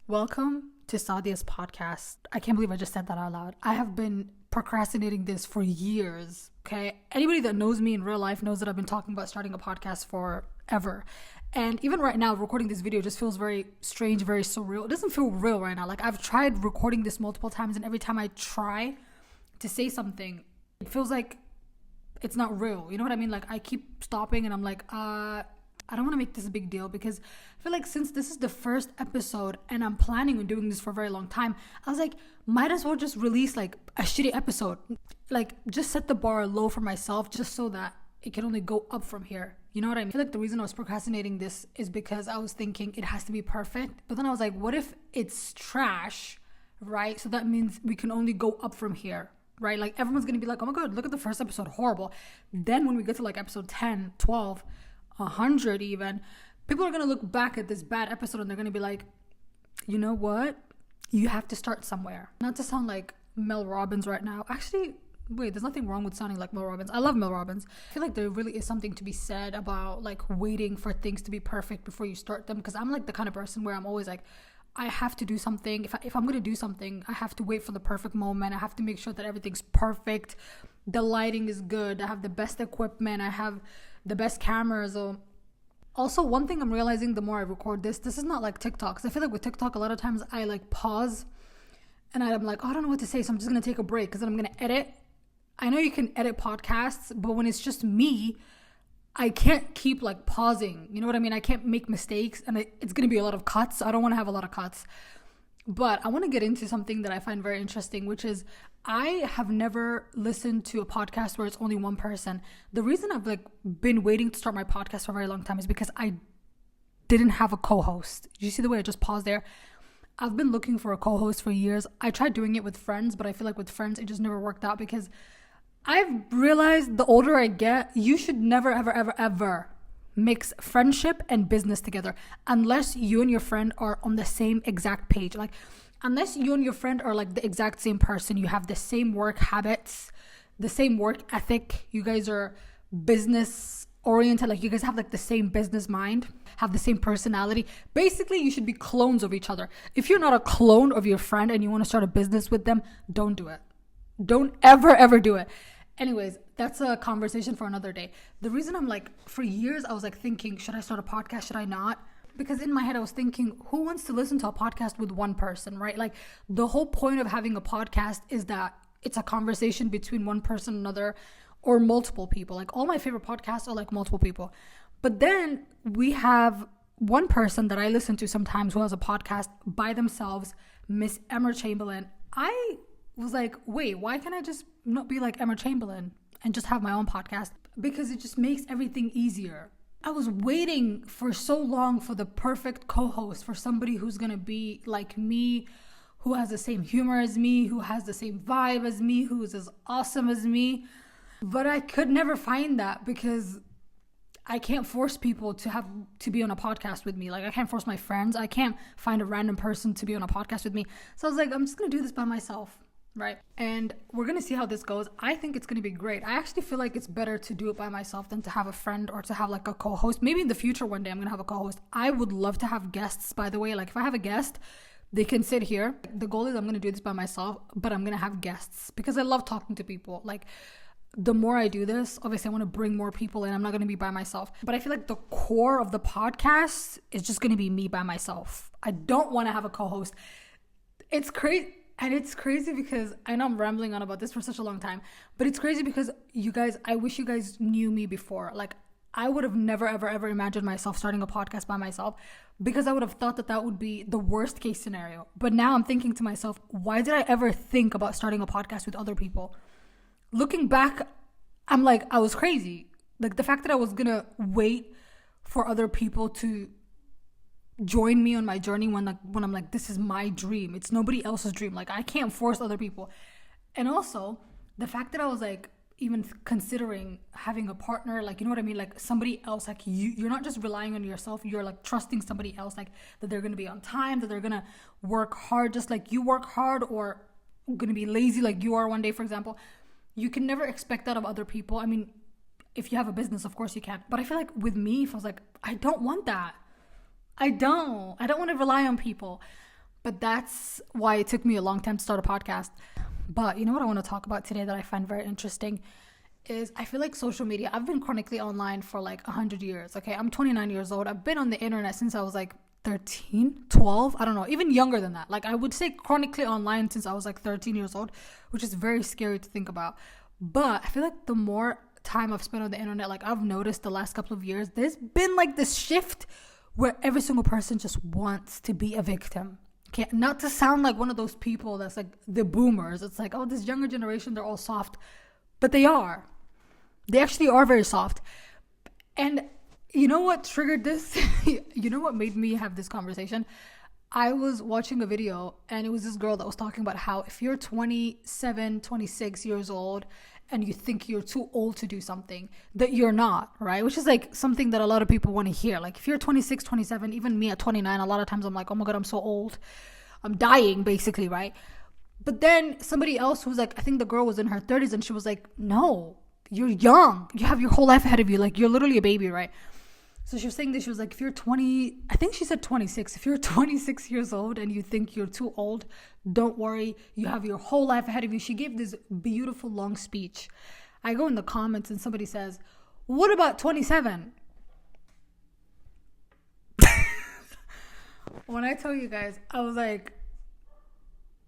Welcome to Sadia's podcast. I can't believe I just said that out loud. I have been procrastinating this for years, okay? Anybody that knows me in real life knows that I've been talking about starting a podcast forever. And even right now, recording this video just feels very strange, very surreal. It doesn't feel real right now. Like, I've tried recording this multiple times, and every time I try to say something, it feels like it's not real. You know what I mean? Like, I keep stopping and I'm like, I don't want to make this a big deal because I feel like since this is the first episode and I'm planning on doing this for a very long time, I was like, might as well just release like a shitty episode. Like, just set the bar low for myself just so that it can only go up from here. You know what I mean? I feel like the reason I was procrastinating this is because I was thinking it has to be perfect. But then I was like, what if it's trash, right? So that means we can only go up from here, right? Like, everyone's going to be like, oh my God, look at the first episode, horrible. Then when we get to like episode 10, 12, 100 even, people are going to look back at this bad episode and they're going to be like, you know what? You have to start somewhere. Not to sound like Mel Robbins right now. Actually, wait, there's nothing wrong with sounding like Mel Robbins. I love Mel Robbins. I feel like there really is something to be said about like waiting for things to be perfect before you start them. Because I'm like the kind of person where I'm always like, I have to do something. If I'm going to do something, I have to wait for the perfect moment. I have to make sure that everything's perfect. The lighting is good. I have the best equipment. I have the best cameras. Also, one thing I'm realizing the more I record this is not like TikTok. Because I feel like with TikTok, a lot of times I like pause and I'm like, oh, I don't know what to say. So I'm just going to take a break because then I'm going to edit. I know you can edit podcasts, but when it's just me, I can't keep like pausing. You know what I mean? I can't make mistakes and it's going to be a lot of cuts. I don't want to have a lot of cuts. But I want to get into something that I find very interesting, which is I have never listened to a podcast where it's only one person. The reason I've like been waiting to start my podcast for a very long time is because I didn't have a co-host. Did you see the way I just paused there? I've been looking for a co-host for years. I tried doing it with friends, but I feel like with friends, it just never worked out because I've realized the older I get, you should never, ever, ever, ever mix friendship and business together unless you and your friend are on the same exact page. Like, unless you and your friend are like the exact same person, you have the same work habits, the same work ethic, you guys are business oriented, like you guys have like the same business mind, have the same personality. Basically, you should be clones of each other. If you're not a clone of your friend and you want to start a business with them, don't do it. Don't ever do it. Anyways, that's a conversation for another day. The reason I'm like, for years, I was like thinking, should I start a podcast? Should I not? Because in my head, I was thinking, who wants to listen to a podcast with one person, right? Like, the whole point of having a podcast is that it's a conversation between one person and another or multiple people. Like, all my favorite podcasts are like multiple people. But then we have one person that I listen to sometimes who has a podcast by themselves, Miss Emma Chamberlain. I was like, wait, why can't I just not be like Emma Chamberlain and just have my own podcast? Because it just makes everything easier. I was waiting for so long for the perfect co-host, for somebody who's going to be like me, who has the same humor as me, who has the same vibe as me, who's as awesome as me. But I could never find that because I can't force people to be on a podcast with me. Like, I can't force my friends. I can't find a random person to be on a podcast with me. So I was like, I'm just going to do this by myself. Right. And we're going to see how this goes. I think it's going to be great. I actually feel like it's better to do it by myself than to have a friend or to have like a co-host. Maybe in the future, one day I'm going to have a co-host. I would love to have guests, by the way. Like, if I have a guest, they can sit here. The goal is I'm going to do this by myself, but I'm going to have guests because I love talking to people. Like, the more I do this, obviously I want to bring more people in. I'm not going to be by myself. But I feel like the core of the podcast is just going to be me by myself. I don't want to have a co-host. It's crazy. And it's crazy because I know I'm rambling on about this for such a long time, but it's crazy because you guys, I wish you guys knew me before. Like, I would have never, ever imagined myself starting a podcast by myself because I would have thought that would be the worst case scenario. But now I'm thinking to myself, why did I ever think about starting a podcast with other people? Looking back, I'm like, I was crazy. Like, the fact that I was going to wait for other people to join me on my journey when I'm like, this is my dream. It's nobody else's dream. Like, I can't force other people. And also the fact that I was like even considering having a partner, like, you know what I mean? Like, somebody else, like you're not just relying on yourself. You're like trusting somebody else, like that they're going to be on time, that they're going to work hard just like you work hard, or going to be lazy like you are one day, for example. You can never expect that of other people. I mean, if you have a business, of course you can. But I feel like with me, if I was like, I don't want that. I don't want to rely on people. But that's why it took me a long time to start a podcast. But you know what I want to talk about today that I find very interesting is I feel like social media, I've been chronically online for like 100 years. Okay, I'm 29 years old. I've been on the internet since I was like 13, 12, I don't know, even younger than that. Like I would say chronically online since I was like 13 years old, which is very scary to think about. But I feel like the more time I've spent on the internet, like I've noticed the last couple of years, there's been like this shift where every single person just wants to be a victim. Okay, not to sound like one of those people that's like the boomers. It's like, oh, this younger generation, they're all soft. But they are. They actually are very soft. And you know what triggered this? You know what made me have this conversation? I was watching a video and it was this girl that was talking about how if you're 27, 26 years old and you think you're too old to do something, that you're not, right? Which is like something that a lot of people want to hear. Like if you're 26, 27, even me at 29, a lot of times I'm like, oh my God, I'm so old. I'm dying basically, right? But then somebody else who was like, I think the girl was in her 30s and she was like, no, you're young. You have your whole life ahead of you. Like you're literally a baby, right? So she was saying this, she was like, if you're 20, I think she said 26. If you're 26 years old and you think you're too old, don't worry. You have your whole life ahead of you. She gave this beautiful long speech. I go in the comments and somebody says, what about 27? When I tell you guys, I was like,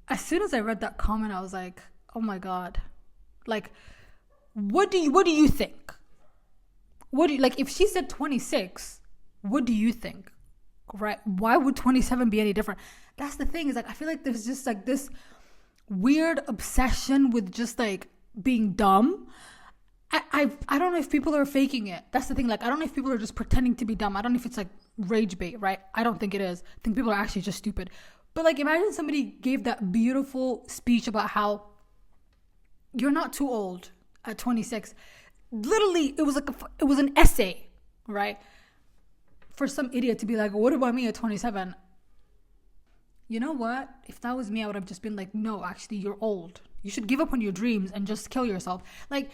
as soon as I read that comment, I was like, oh my God. Like, what do you think? What do you, like, if she said 26, what do you think? Right? Why would 27 be any different? That's the thing, is like, I feel like there's just like this weird obsession with just like being dumb. I don't know if people are faking it. That's the thing. Like, I don't know if people are just pretending to be dumb. I don't know if it's like rage bait, right? I don't think it is. I think people are actually just stupid. But like, imagine somebody gave that beautiful speech about how you're not too old at 26. Literally, it was like it was an essay, right? For some idiot to be like, what about me at 27? You know what? If that was me, I would have just been like, no, actually, you're old. You should give up on your dreams and just kill yourself. Like,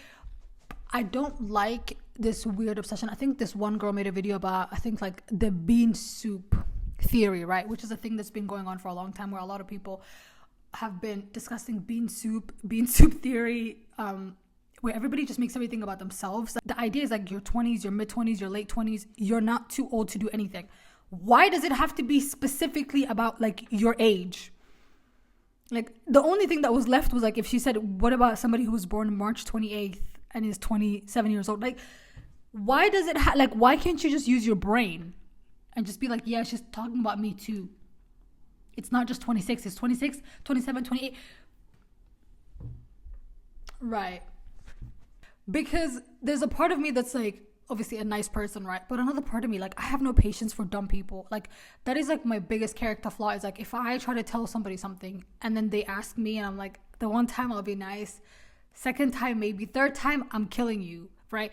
I don't like this weird obsession. I think this one girl made a video about, I think like the bean soup theory, right? Which is a thing that's been going on for a long time, where a lot of people have been discussing bean soup theory, where everybody just makes everything about themselves. The idea is like your 20s, your mid-20s, your late 20s, you're not too old to do anything. Why does it have to be specifically about like your age? Like the only thing that was left was like if she said, what about somebody who was born March 28th and is 27 years old? Like, why does it like, why can't you just use your brain and just be like, yeah, she's talking about me too. It's not just 26, it's 26, 27, 28. Right. Because there's a part of me that's like, obviously a nice person, right? But another part of me, like, I have no patience for dumb people. Like, that is like my biggest character flaw, is like, if I try to tell somebody something and then they ask me and I'm like, the one time I'll be nice, second time maybe, third time I'm killing you, right?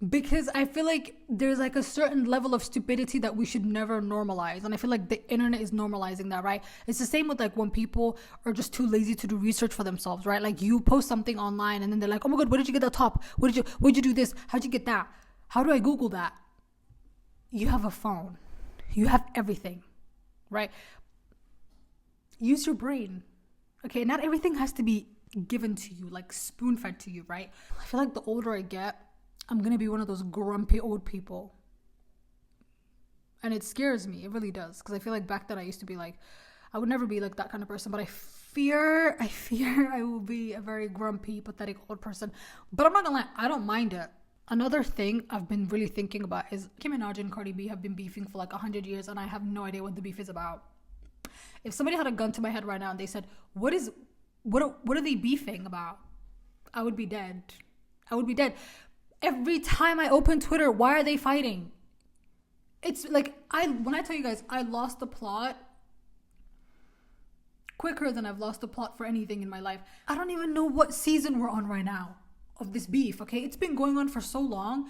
Because I feel like there's like a certain level of stupidity that we should never normalize. And I feel like the internet is normalizing that, right? It's the same with like when people are just too lazy to do research for themselves, right? Like you post something online and then they're like, oh my God, where did you get that top? Where'd you do this? How'd you get that? How do I Google that? You have a phone. You have everything, right? Use your brain. Okay, not everything has to be given to you, like spoon-fed to you, right? I feel like the older I get, I'm going to be one of those grumpy old people. And it scares me. It really does. Because I feel like back then I used to be like, I would never be like that kind of person. But I fear I will be a very grumpy, pathetic old person. But I'm not going to lie, I don't mind it. Another thing I've been really thinking about is Nicki Minaj and Cardi B have been beefing for like 100 years. And I have no idea what the beef is about. If somebody had a gun to my head right now and they said, what are they beefing about? I would be dead. Every time I open Twitter, why are they fighting? It's like, when I tell you guys, I lost the plot quicker than I've lost the plot for anything in my life. I don't even know what season we're on right now of this beef, okay? It's been going on for so long,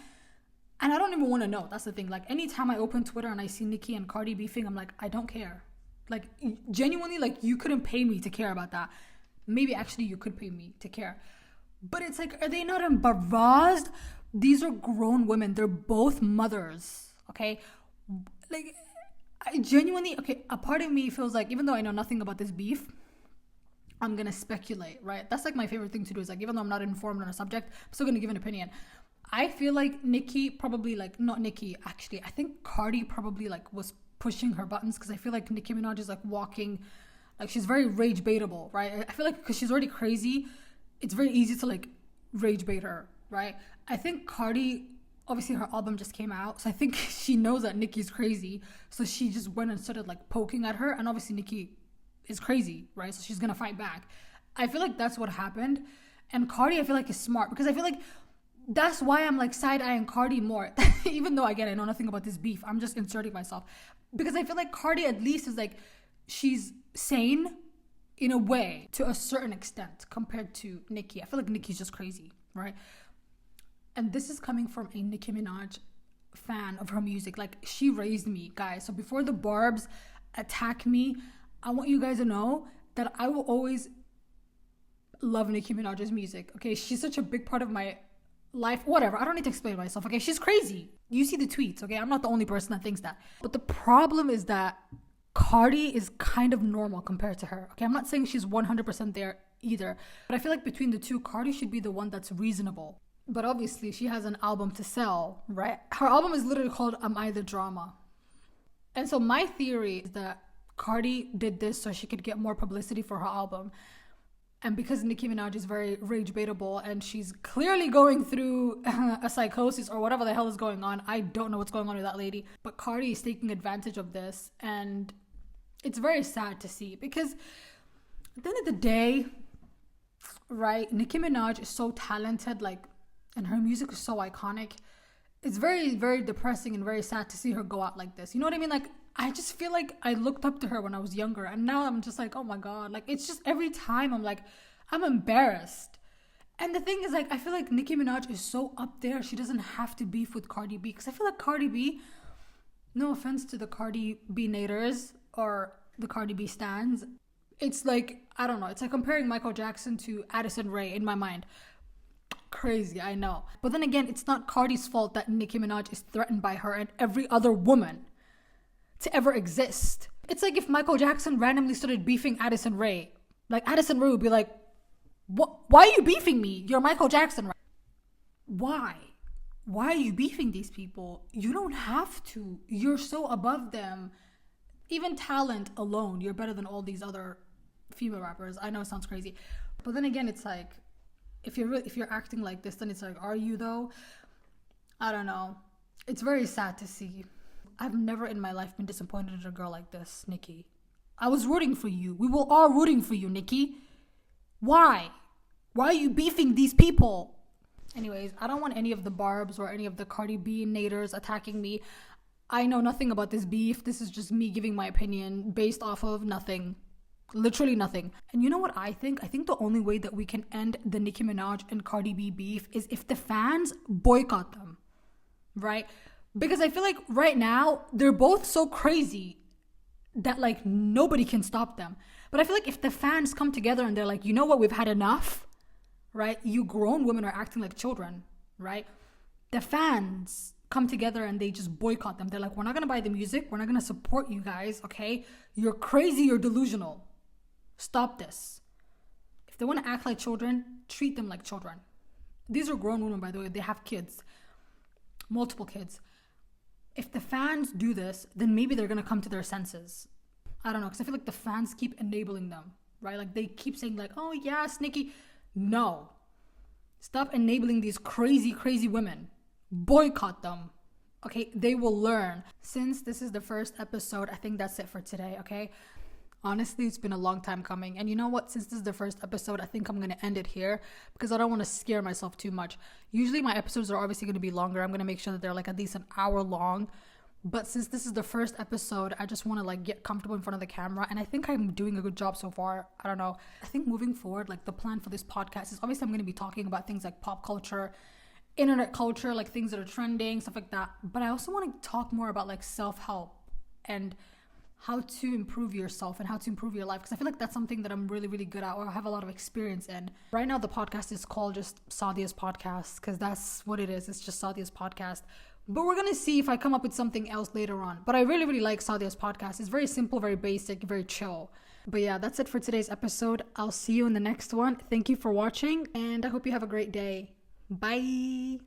and I don't even want to know. That's the thing. Like, anytime I open Twitter and I see Nicki and Cardi beefing, I'm like, I don't care. Like, genuinely, like, you couldn't pay me to care about that. Maybe actually you could pay me to care. But it's like, are they not embarrassed? These are grown women. They're both mothers, okay? Like, I genuinely, okay, a part of me feels like, even though I know nothing about this beef, I'm gonna speculate, right? That's like my favorite thing to do, is like, even though I'm not informed on a subject, I'm still gonna give an opinion. I feel like Nicki probably, like, not Nicki, actually, I think Cardi probably like was pushing her buttons, because I feel like Nicki Minaj is like walking, like, she's very rage baitable, right? I feel like because she's already crazy, it's very easy to like rage bait her, right? I think Cardi, obviously her album just came out, so I think she knows that Nicki's crazy, so she just went and started like poking at her, and obviously Nicki is crazy, right? So she's gonna fight back. I feel like that's what happened. And Cardi, I feel like, is smart, because I feel like that's why I'm like side-eyeing Cardi more. Even though, again, I know nothing about this beef, I'm just inserting myself, because I feel like Cardi at least is like, she's sane in a way, to a certain extent, compared to Nicki. I feel like Nicki's just crazy, right? And this is coming from a Nicki Minaj fan of her music. Like, she raised me, guys. So before the barbs attack me, I want you guys to know that I will always love Nicki Minaj's music. Okay, she's such a big part of my life. Whatever, I don't need to explain myself. Okay, she's crazy. You see the tweets. Okay, I'm not the only person that thinks that. But the problem is that Cardi is kind of normal compared to her. Okay, I'm not saying she's 100% there either, but I feel like between the two, Cardi should be the one that's reasonable. But obviously, she has an album to sell, right? Her album is literally called Am I the Drama? And so my theory is that Cardi did this so she could get more publicity for her album. And because Nicki Minaj is very rage baitable, and she's clearly going through a psychosis or whatever the hell is going on. I don't know what's going on with that lady. But Cardi is taking advantage of this. And it's very sad to see, because at the end of the day, right, Nicki Minaj is so talented, like, and her music is so iconic. It's very, very depressing and very sad to see her go out like this. You know what I mean? Like, I just feel like I looked up to her when I was younger, and now I'm just like, oh my God. Like, it's just every time I'm like, I'm embarrassed. And the thing is, like, I feel like Nicki Minaj is so up there. She doesn't have to beef with Cardi B, because I feel like Cardi B, no offense to the Cardi B naters or the Cardi B stans, it's like, I don't know, it's like comparing Michael Jackson to Addison Rae in my mind. Crazy, I know. But then again, it's not Cardi's fault that Nicki Minaj is threatened by her and every other woman to ever exist. It's like if Michael Jackson randomly started beefing Addison Rae. Like, Addison Rae would be like, "What? Why are you beefing me? You're Michael Jackson, right?" Why? Why are you beefing these people? You don't have to. You're so above them. Even talent alone, you're better than all these other female rappers. I know it sounds crazy. But then again, it's like, if you're acting like this, then it's like, are you though? I don't know. It's very sad to see. I've never in my life been disappointed in a girl like this, Nicki. I was rooting for you. We were all rooting for you, Nicki. Why? Why are you beefing these people? Anyways, I don't want any of the barbs or any of the Cardi B naters attacking me. I know nothing about this beef. This is just me giving my opinion based off of nothing. Literally nothing. And you know what I think? I think the only way that we can end the Nicki Minaj and Cardi B beef is if the fans boycott them, right? Because I feel like right now, they're both so crazy that like nobody can stop them. But I feel like if the fans come together and they're like, you know what, we've had enough, right? You grown women are acting like children, right? The fans come together and they just boycott them. They're like, we're not going to buy the music. We're not going to support you guys, okay? You're crazy. You're delusional. Stop this. If they want to act like children, treat them like children. These are grown women, by the way. They have kids. Multiple kids. If the fans do this, then maybe they're going to come to their senses. I don't know, because I feel like the fans keep enabling them, right? Like, they keep saying like, oh, yes, Nicki. No. Stop enabling these crazy, crazy women. Boycott them. Okay, they will learn. Since this is the first episode, I think that's it for today, okay? Honestly, it's been a long time coming. And you know what? Since this is the first episode, I think I'm going to end it here because I don't want to scare myself too much. Usually my episodes are obviously going to be longer. I'm going to make sure that they're like at least an hour long. But since this is the first episode, I just want to like get comfortable in front of the camera. And I think I'm doing a good job so far. I don't know. I think moving forward, like the plan for this podcast is obviously I'm going to be talking about things like pop culture, internet culture, like things that are trending, stuff like that. But I also want to talk more about like self-help and how to improve yourself and how to improve your life, because I feel like that's something that I'm really, really good at or I have a lot of experience in. Right now, the podcast is called just Sadia's Podcast because that's what it is. It's just Sadia's Podcast. But we're gonna see if I come up with something else later on. But I really, really like Sadia's podcast. It's very simple, very basic, very chill. But yeah, that's it for today's episode. I'll see you in the next one. Thank you for watching, and I hope you have a great day. Bye.